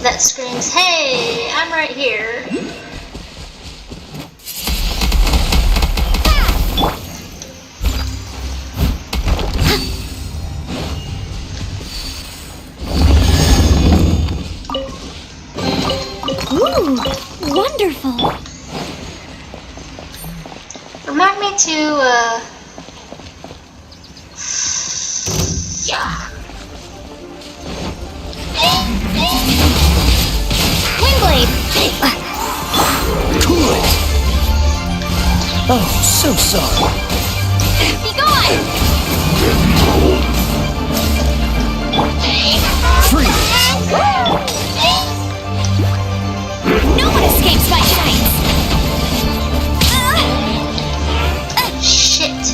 that screams, "Hey, I'm right here." Ooh, wonderful. Remind me to, yeah. Windblade! Cool it! Oh, so sorry. Be gone! Freeze! No one escapes my sight! Shit.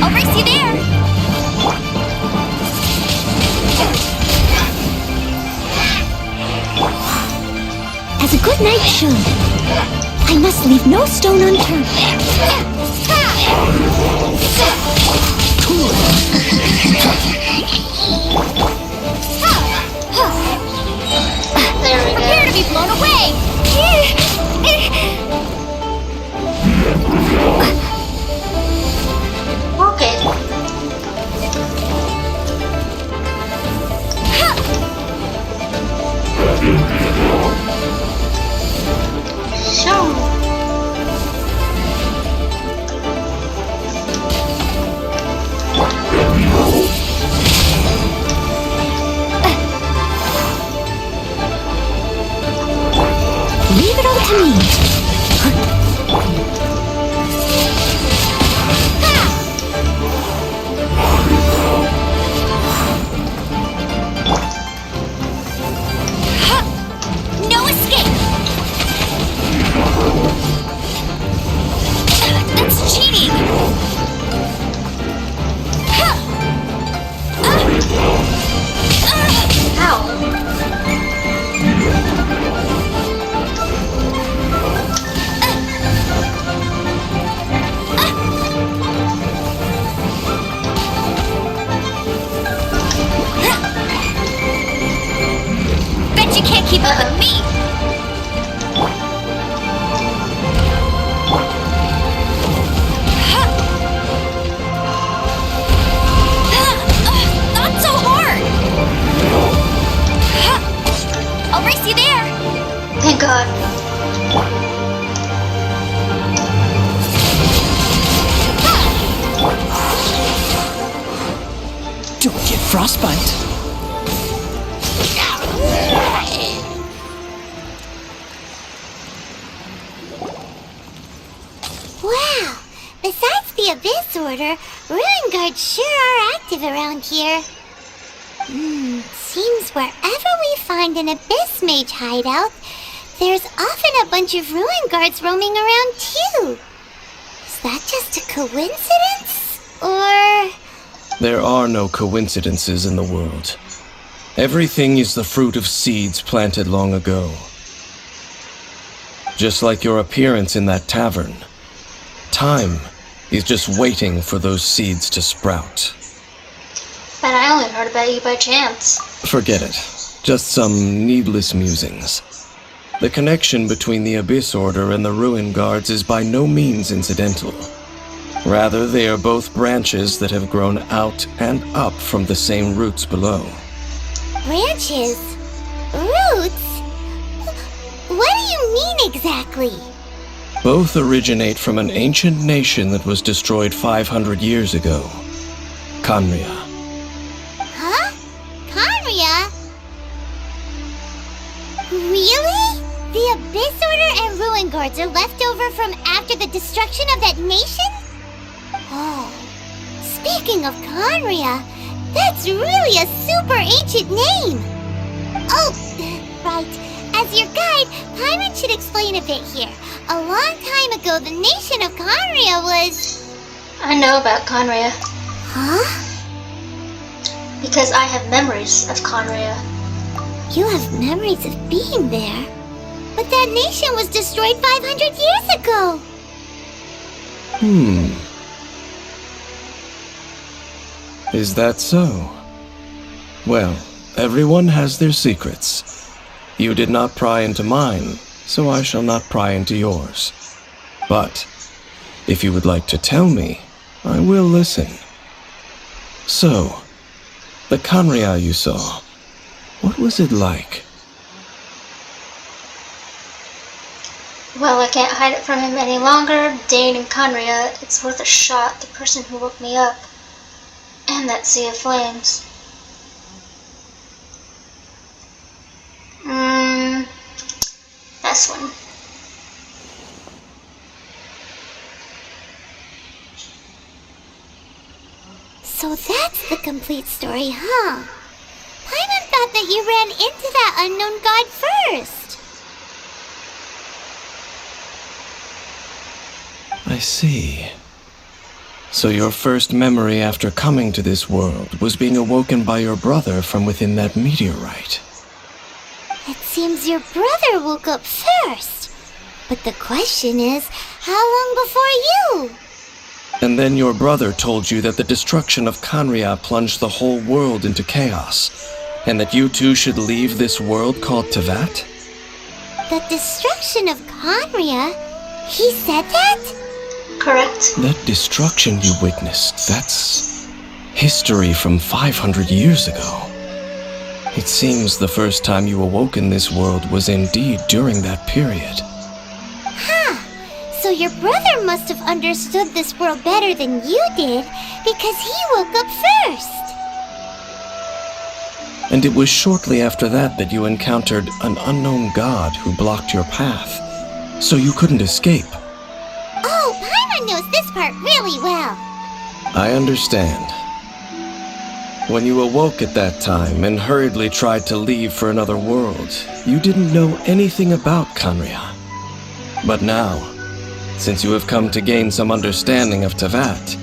I'll race you there! As a good knight should, I must leave no stone unturned. Cool There we Prepare go. to be blown away! Okay. So. Leave it all to me. No escape! That's cheating! Ow. Bet you can't keep up with me! Not so hard! I'll race you there! Thank God. Don't get frostbite. Wow! Besides the Abyss Order, Ruin Guards sure are active around here. Seems wherever we find an Abyss Mage hideout, there's often a bunch of Ruin Guards roaming around too. Is that just a coincidence? Or... There are no coincidences in the world. Everything is the fruit of seeds planted long ago. Just like your appearance in that tavern, time is just waiting for those seeds to sprout. But I only heard about you by chance. Forget it. Just some needless musings. The connection between the Abyss Order and the Ruin Guards is by no means incidental. Rather, they are both branches that have grown out and up from the same roots below. branches? Roots? What do you mean exactly? Both originate from an ancient nation that was destroyed 500 years ago. Khaenri'ah. Huh? Khaenri'ah? Really? The Abyss Order and Ruin Guards are left over from after the destruction of that nation? Oh, speaking of Khaenri'ah, that's really a super ancient name. Oh, right. As your guide, Paimon should explain a bit here. A long time ago, the nation of Khaenri'ah was... I know about Khaenri'ah Huh? because I have memories of Khaenri'ah. You have memories of being there. But that nation was destroyed 500 years ago. Is that so? Well, Everyone has their secrets. You did not pry into mine, so I shall not pry into yours. But if you would like to tell me, I will listen. So, the Kanria you saw, what was it like? Well, I can't hide it from him any longer. Dane and Conria, it's worth a shot. The person who woke me up. And that sea of flames. This one. So that's the complete story, huh? Paimon thought that you ran into that unknown god first. I see. So your first memory after coming to this world was being awoken by your brother from within that meteorite. It seems your brother woke up first. But the question is, how long before you? And then your brother told you that the destruction of Kanria plunged the whole world into chaos, and that you two should leave this world called Tevat? The destruction of Conria? He said that? Correct. That destruction you witnessed, that's history from 500 years ago. It seems the first time you awoke in this world was indeed during that period. So your brother must have understood this world better than you did, because he woke up first. And it was shortly after that you encountered an unknown god who blocked your path, so you couldn't escape. Oh, Paimon knows this part really well. I understand. When you awoke at that time and hurriedly tried to leave for another world, you didn't know anything about Kanria. But now, since you have come to gain some understanding of Tevat,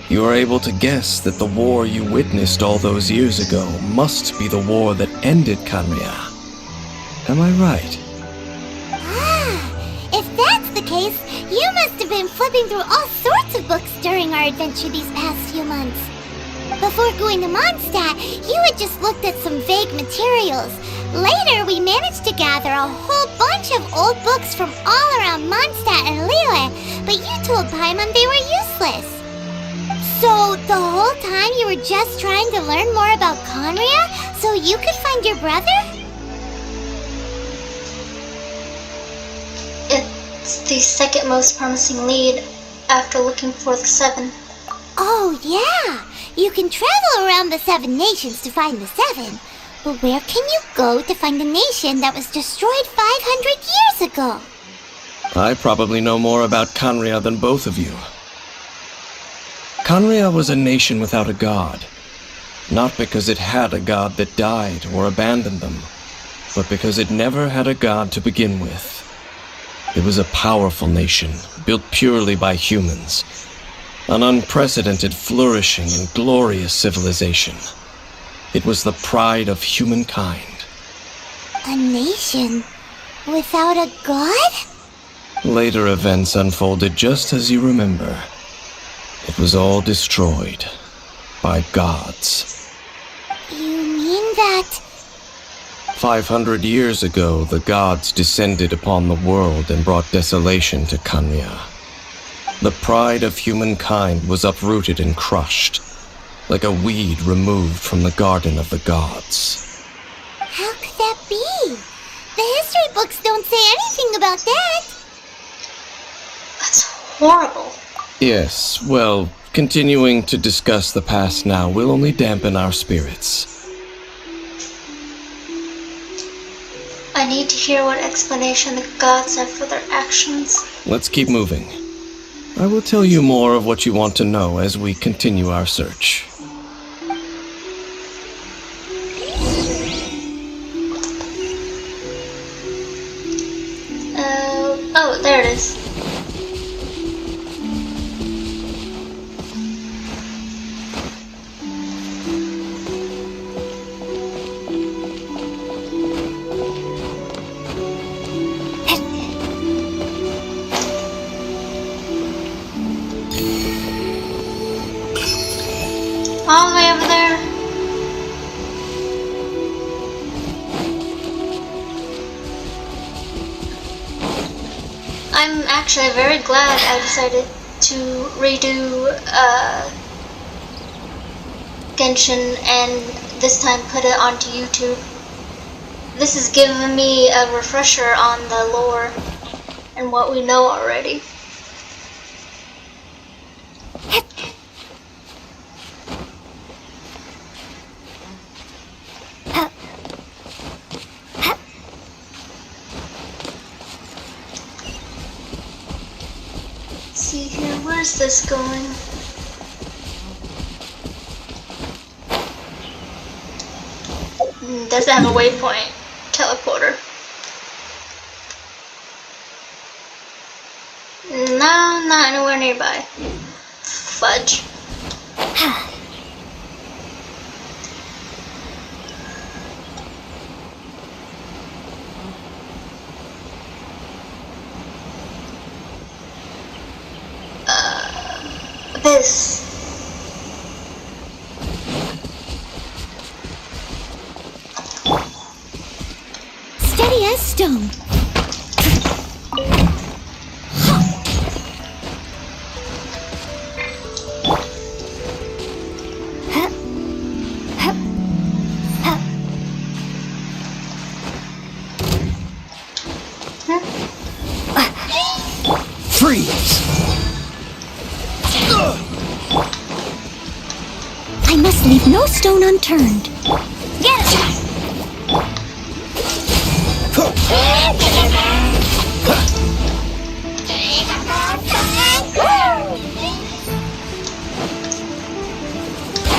you are able to guess that the war you witnessed all those years ago must be the war that ended Kanria. Am I right? If that's the case, you must have been flipping through all sorts of books during our adventure these past few months. Before going to Mondstadt, you had just looked at some vague materials. Later, we managed to gather a whole bunch of old books from all around Mondstadt and Liyue, but you told Paimon they were useless. So, the whole time you were just trying to learn more about Conria so you could find your brother? It's the second most promising lead after looking for the 7. Oh, yeah! You can travel around the 7 nations to find the 7. But where can you go to find a nation that was destroyed 500 years ago? I probably know more about Kanria than both of you. Kanria was a nation without a god. Not because it had a god that died or abandoned them, but because it never had a god to begin with. It was a powerful nation, built purely by humans. An unprecedented, flourishing, and glorious civilization. It was the pride of humankind. A nation without a god? Later events unfolded just as you remember. It was all destroyed by gods. You mean that... 500 years ago, the gods descended upon the world and brought desolation to Kanria. The pride of humankind was uprooted and crushed, like a weed removed from the garden of the gods. How could that be? The history books don't say anything about that. That's horrible. Yes, well, continuing to discuss the past now will only dampen our spirits. I need to hear what explanation the gods have for their actions. Let's keep moving. I will tell you more of what you want to know as we continue our search. Oh, there it is. I'm actually very glad I decided to redo Genshin and this time put it onto YouTube. This has given me a refresher on the lore and what we know already. See here, where's this going? Doesn't have a waypoint. Teleporter. No, not anywhere nearby. Fudge. Abyss. Steady as stone. Freeze! I must leave no stone unturned. Get it!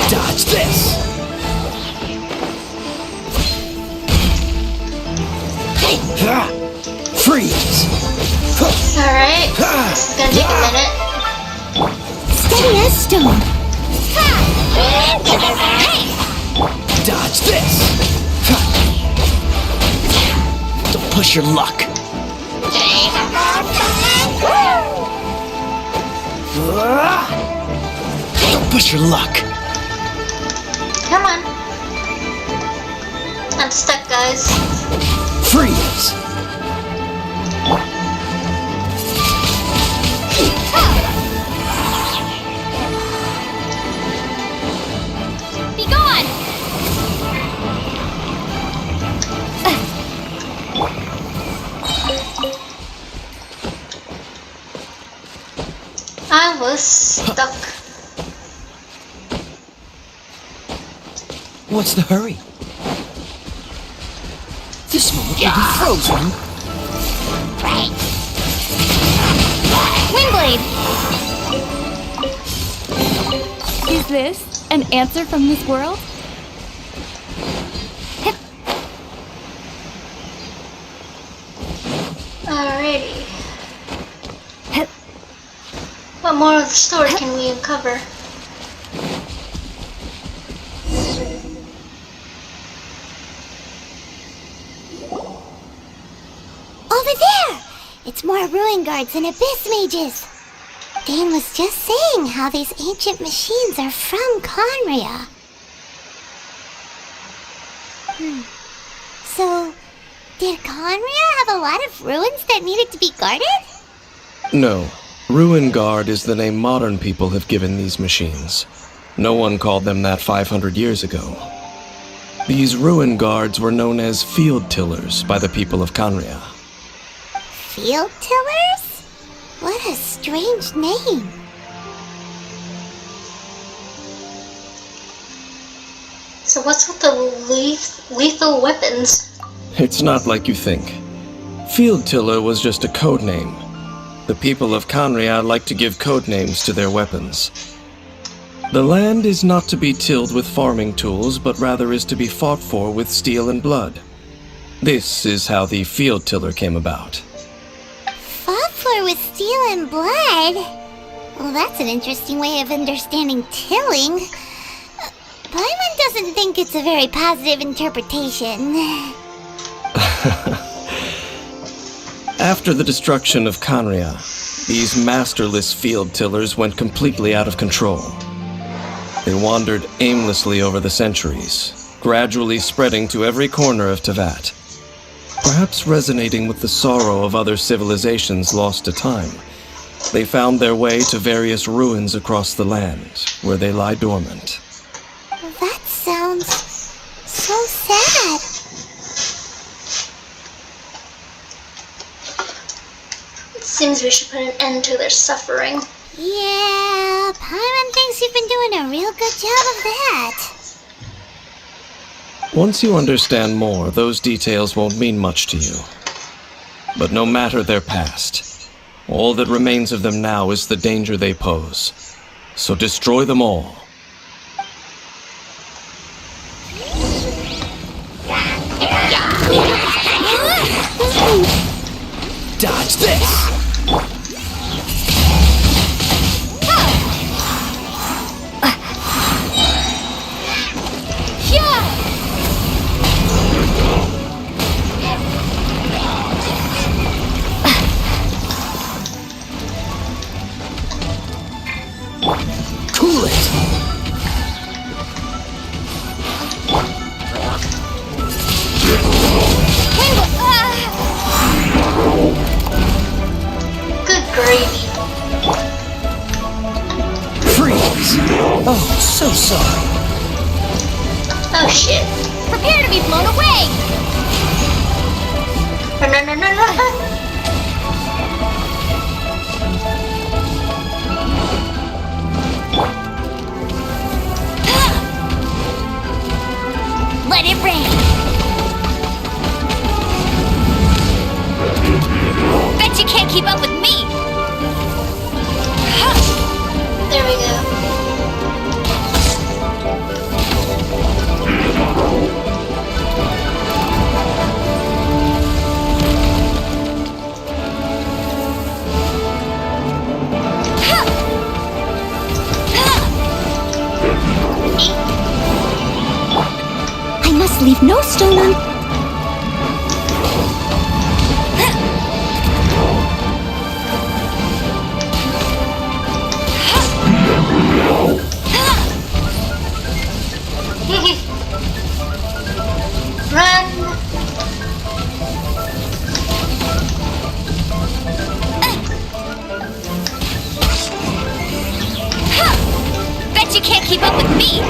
Dodge this! Freeze! Alright, this is gonna take a minute. Steady as stone. Dodge this! Don't push your luck. Don't push your luck. Come on. I'm stuck, guys. Freeze! Be gone! I was stuck. What's the hurry? This moment will be frozen. Windblade! Is this an answer from this world? Alrighty. What more of the story can we uncover? Over there! It's more ruin guards and abyss mages. Dane was just saying how these ancient machines are from Conria. So, did Conria have a lot of ruins that needed to be guarded? No. Ruin Guard is the name modern people have given these machines. No one called them that 500 years ago. These Ruin Guards were known as Field Tillers by the people of Conria. Field tillers? What a strange name. So what's with the lethal weapons? It's not like you think. Field Tiller was just a code name. The people of Conria like to give code names to their weapons. The land is not to be tilled with farming tools, but rather is to be fought for with steel and blood. This is how the Field Tiller came about. Fought for with steel and blood? Well, that's an interesting way of understanding tilling. Paimon doesn't think it's a very positive interpretation. After the destruction of Conria, these masterless field tillers went completely out of control. They wandered aimlessly over the centuries, gradually spreading to every corner of Teyvat. Perhaps resonating with the sorrow of other civilizations lost to time, they found their way to various ruins across the land, where they lie dormant. That sounds so sad. It seems we should put an end to their suffering. Yeah, Paimon thinks you've been doing a real good job of that. Once you understand more, those details won't mean much to you. But no matter their past, all that remains of them now is the danger they pose. So destroy them all. Dodge this! Cool it! Good gravy. Freeze! Oh, so sorry. Oh shit. Prepare to be blown away! No. Let it rain! Bet you can't keep up with me! There we go. I must leave no stone un... Run. Bet you can't keep up with me!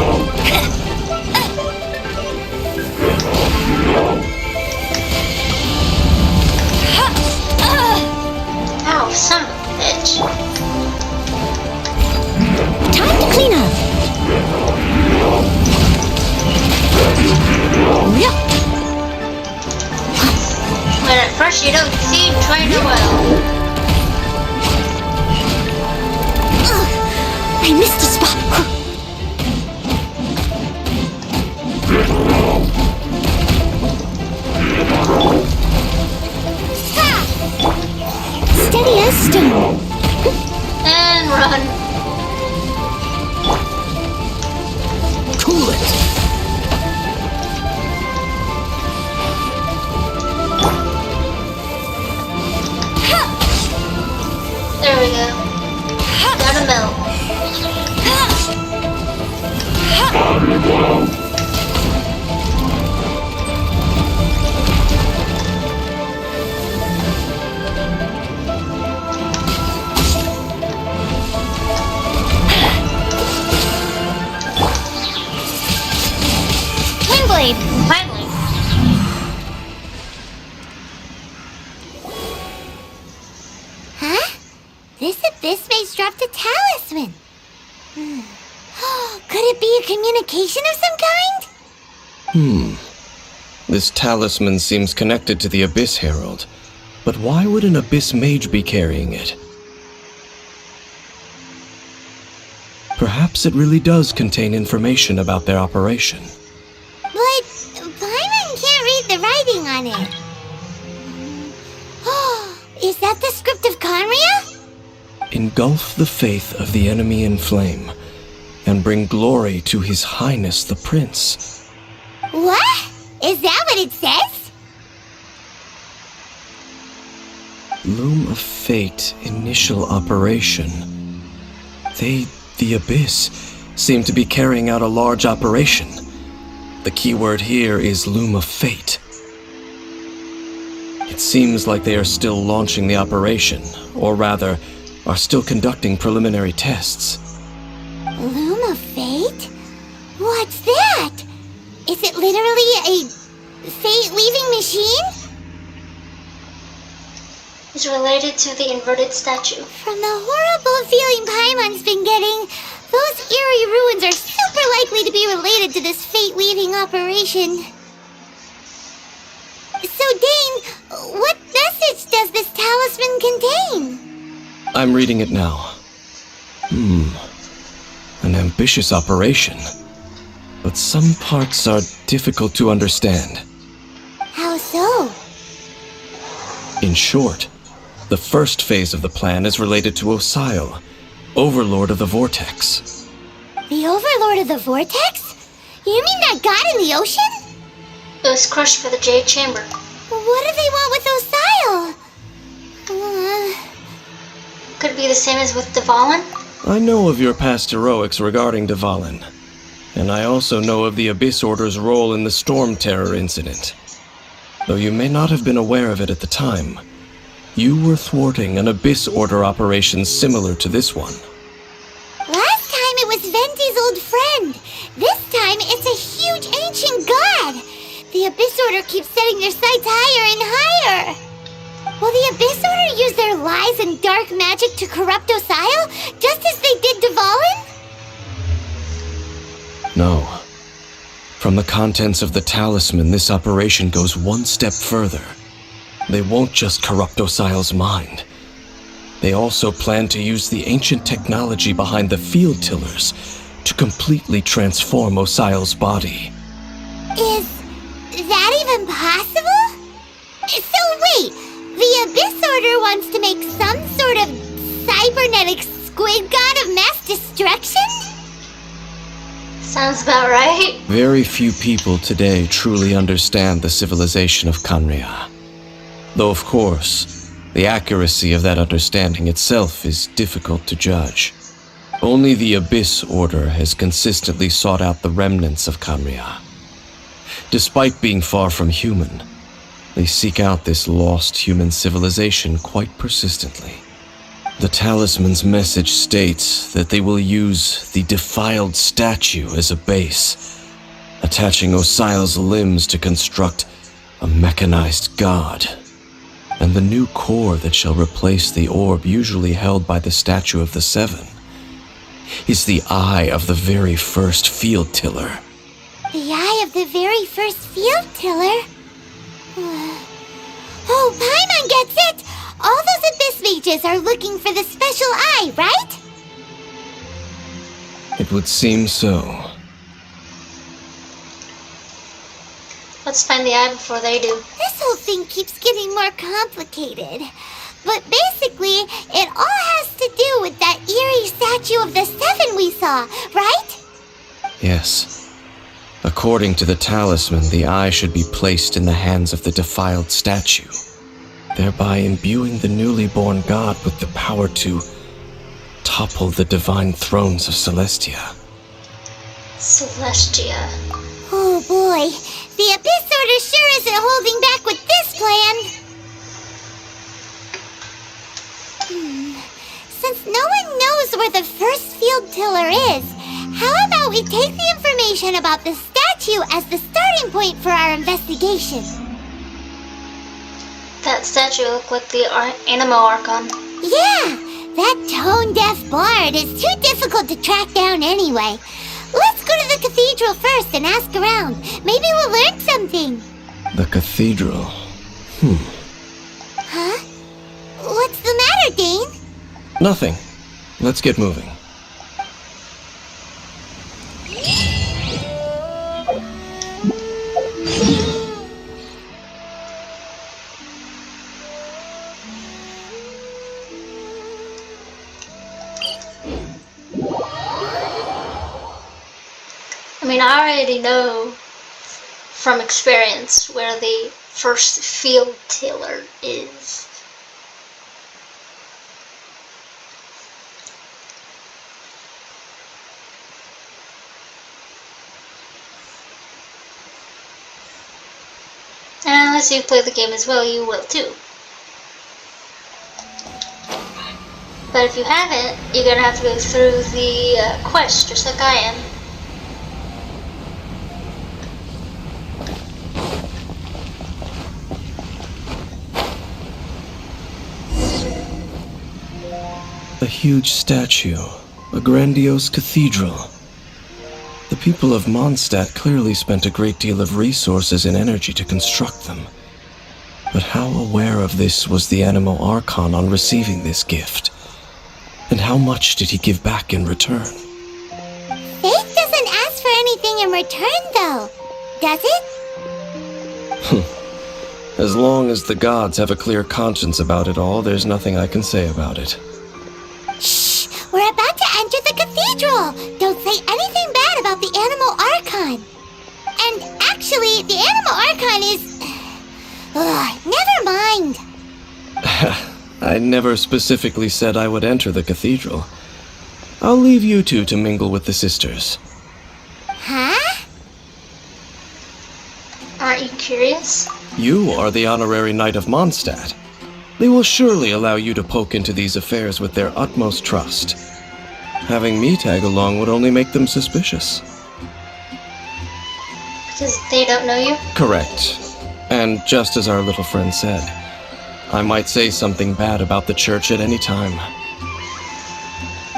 Ow, son of a bitch. Time to clean up. Yeah. When at first you don't seem trained well. I missed a spot. Steady as stone. And run. Cool it! There we go. Gotta melt. Windblade! Finally. Huh? This abyss maze dropped a talisman. Could it be a communication of some kind? This talisman seems connected to the Abyss Herald. But why would an Abyss Mage be carrying it? Perhaps it really does contain information about their operation. But Paimon can't read the writing on it. Is that the script of Conria? Engulf the faith of the enemy in flame, and bring glory to His Highness the Prince. What? Is that what it says? Loom of Fate initial operation. They, the Abyss, seem to be carrying out a large operation. The keyword here is Loom of Fate. It seems like they are still launching the operation, or rather, are still conducting preliminary tests. Loom of Fate? What's that? Is it literally a fate-leaving machine? It's related to the inverted statue. From the horrible feeling Paimon's been getting, those eerie ruins are super likely to be related to this fate-leaving operation. So, Dane, what message does this talisman contain? I'm reading it now. An ambitious operation. But some parts are difficult to understand. How so? In short, the first phase of the plan is related to Osile, Overlord of the Vortex. The Overlord of the Vortex? You mean that god in the ocean? It was crushed for the Jade Chamber. What do they want with Osile? Could it be the same as with Dvalin? I know of your past heroics regarding Dvalin, and I also know of the Abyss Order's role in the Storm Terror incident. Though you may not have been aware of it at the time, you were thwarting an Abyss Order operation similar to this one. Last time it was Venti's old friend. This time it's a huge ancient god. The Abyss Order keeps setting their sights higher and higher. Will the Abyss Order use their lies and dark magic to corrupt Osile, just as they did Dvalin? No. From the contents of the talisman, this operation goes one step further. They won't just corrupt Osile's mind. They also plan to use the ancient technology behind the field tillers to completely transform Osile's body. Is that even possible? So wait, the Abyss Order wants to make some sort of cybernetic squid god of mass destruction? Sounds about right. Very few people today truly understand the civilization of Khaenri'ah. Though of course, the accuracy of that understanding itself is difficult to judge. Only the Abyss Order has consistently sought out the remnants of Khaenri'ah. Despite being far from human, they seek out this lost human civilization quite persistently. The talisman's message states that they will use the defiled statue as a base, attaching Osile's limbs to construct a mechanized god. And the new core that shall replace the orb usually held by the Statue of the Seven is the eye of the very first field tiller. The eye of the very first field tiller? Oh, Paimon gets it! All those Abyss mages are looking for the special eye, right? It would seem so. Let's find the eye before they do. This whole thing keeps getting more complicated. But basically, it all has to do with that eerie statue of the Seven we saw, right? Yes. According to the talisman, the eye should be placed in the hands of the defiled statue, thereby imbuing the newly born god with the power to topple the divine thrones of Celestia. Celestia. Oh boy, the Abyss Order sure isn't holding back with this plan. Since no one knows where the first field tiller is, how about we take the information about the statue as the starting point for our investigation? That statue looked like the Animo Archon. Yeah, that tone-deaf bard is too difficult to track down anyway. Let's go to the cathedral first and ask around. Maybe we'll learn something. The cathedral. Huh? What's the matter, Dane? Nothing. Let's get moving. I mean, I already know from experience where the first field tiller is. unless you've played the game as well, you will too. But if you haven't, you're gonna have to go through the quest just like I am. A huge statue, a grandiose cathedral. The people of Mondstadt clearly spent a great deal of resources and energy to construct them. But how aware of this was the Animo Archon on receiving this gift? And how much did he give back in return? Faith doesn't ask for anything in return, though, does it? As long as the gods have a clear conscience about it all, there's nothing I can say about it. Shh! We're about to enter the cathedral! Don't say anything bad about the Animo Archon! And actually, the Animo Archon is... never mind! I never specifically said I would enter the cathedral. I'll leave you two to mingle with the sisters. Huh? Aren't you curious? You are the honorary knight of Mondstadt. They will surely allow you to poke into these affairs with their utmost trust. Having me tag along would only make them suspicious. Because they don't know you? Correct. And just as our little friend said, I might say something bad about the church at any time.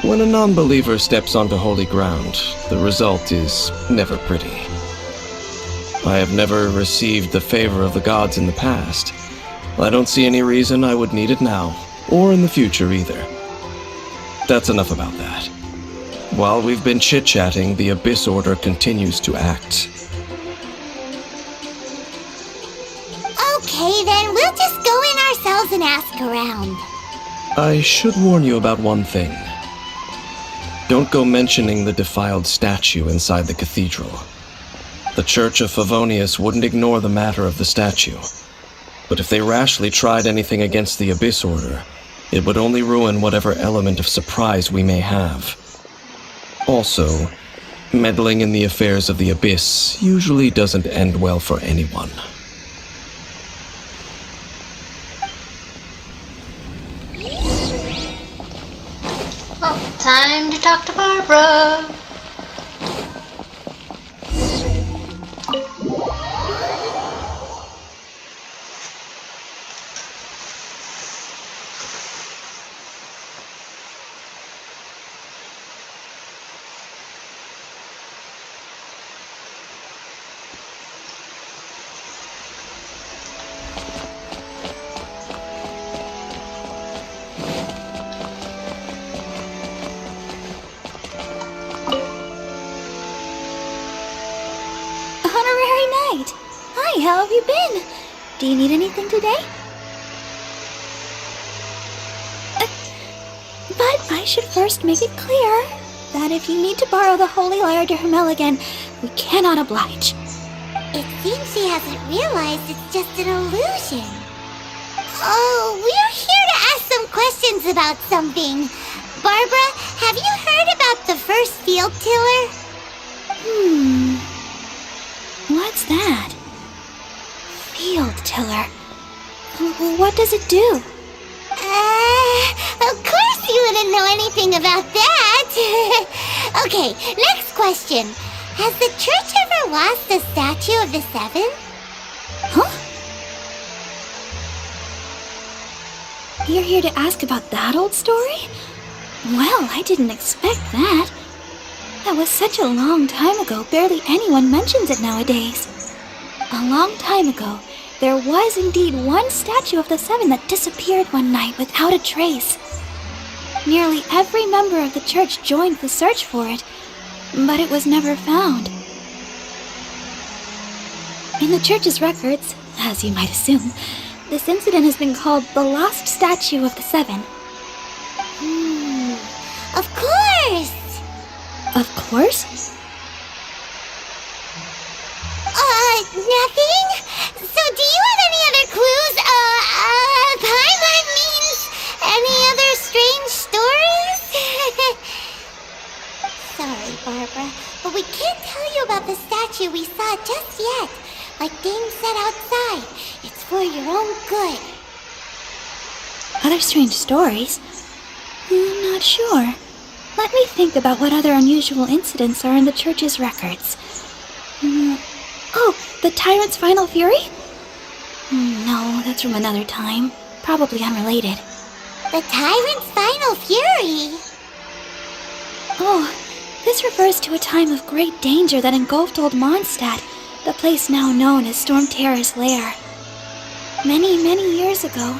When a non-believer steps onto holy ground, the result is never pretty. I have never received the favor of the gods in the past. I don't see any reason I would need it now, or in the future either. That's enough about that. While we've been chit-chatting, the Abyss Order continues to act. Okay, then we'll just go in ourselves and ask around. I should warn you about one thing. Don't go mentioning the defiled statue inside the cathedral. The Church of Favonius wouldn't ignore the matter of the statue. But if they rashly tried anything against the Abyss Order, it would only ruin whatever element of surprise we may have. Also, meddling in the affairs of the Abyss usually doesn't end well for anyone. Well, time to talk to Barbara. Hi, how have you been? Do you need anything today? But I should first make it clear that if you need to borrow the Holy Lyre to Hermel again, we cannot oblige. It seems she hasn't realized it's just an illusion. Oh, we're here to ask some questions about something. Barbara, have you heard about the first field tiller? What's that? Field tiller. What does it do? Of course you wouldn't know anything about that. Okay, next question. Has the church ever lost the statue of the Seven? Huh? You're here to ask about that old story? Well, I didn't expect that. That was such a long time ago, barely anyone mentions it nowadays. A long time ago, there was indeed one statue of the Seven that disappeared one night without a trace. Nearly every member of the church joined the search for it, but it was never found. In the church's records, as you might assume, this incident has been called the Lost Statue of the Seven. Of course! Of course? Nothing? So do you have any other clues? Paimon means any other strange stories? Sorry, Barbara, but we can't tell you about the statue we saw just yet. Like Dame said outside, it's for your own good. Other strange stories? Not sure. Let me think about what other unusual incidents are in the church's records. Oh, the tyrant's final fury? No, that's from another time. Probably unrelated. The tyrant's final fury? Oh, this refers to a time of great danger that engulfed Old Mondstadt, the place now known as Storm Terror's lair. Many, many years ago,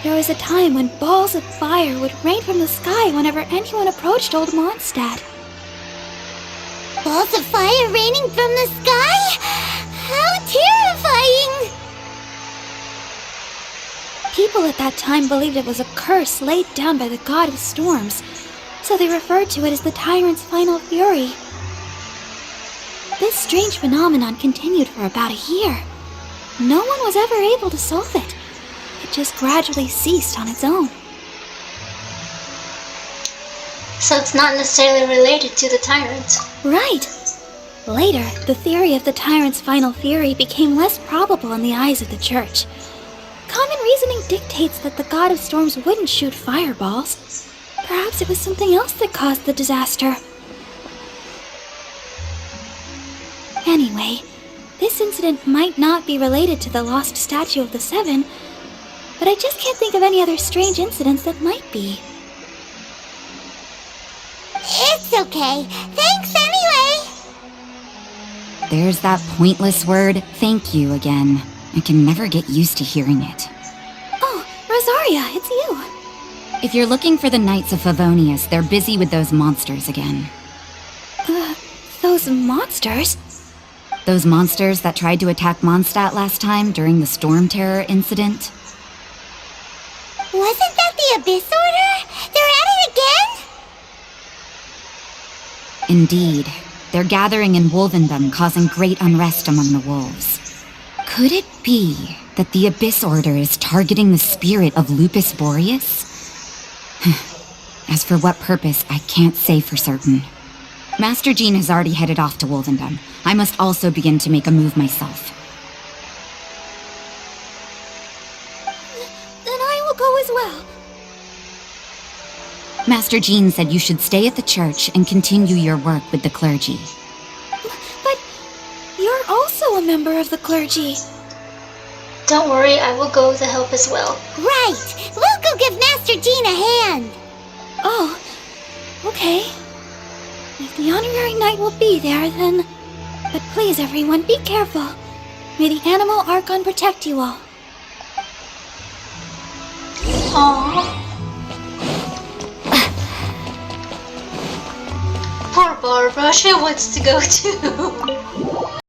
there was a time when balls of fire would rain from the sky whenever anyone approached Old Mondstadt. Balls of fire raining from the sky? How terrifying! People at that time believed it was a curse laid down by the god of storms, so they referred to it as the tyrant's final fury. This strange phenomenon continued for about a year. No one was ever able to solve it. It just gradually ceased on its own. So it's not necessarily related to the tyrant. Right. Later, the theory of the tyrant's final fury became less probable in the eyes of the church. Common reasoning dictates that the god of storms wouldn't shoot fireballs. Perhaps it was something else that caused the disaster. Anyway, this incident might not be related to the lost statue of the Seven, but I just can't think of any other strange incidents that might be. It's okay. Thanks anyway. There's that pointless word, thank you, again. I can never get used to hearing it. Oh, Rosaria, it's you. If you're looking for the Knights of Favonius, they're busy with those monsters again. Those monsters? Those monsters that tried to attack Mondstadt last time during the Storm Terror incident? Wasn't that the Abyss Order? They're at it again? Indeed. They're gathering in Wolvendom, causing great unrest among the wolves. Could it be that the Abyss Order is targeting the spirit of Lupus Boreas? As for what purpose, I can't say for certain. Master Jean has already headed off to Wolvendom. I must also begin to make a move myself. Then I will go as well. Master Jean said you should stay at the church and continue your work with the clergy. But you're also a member of the clergy. Don't worry, I will go to help as well. Right. We'll go give Master Jean a hand. Oh, okay. If the honorary knight will be there, then... But please, everyone, be careful. May the animal Archon protect you all. Aww. Poor Barbara, she wants to go too.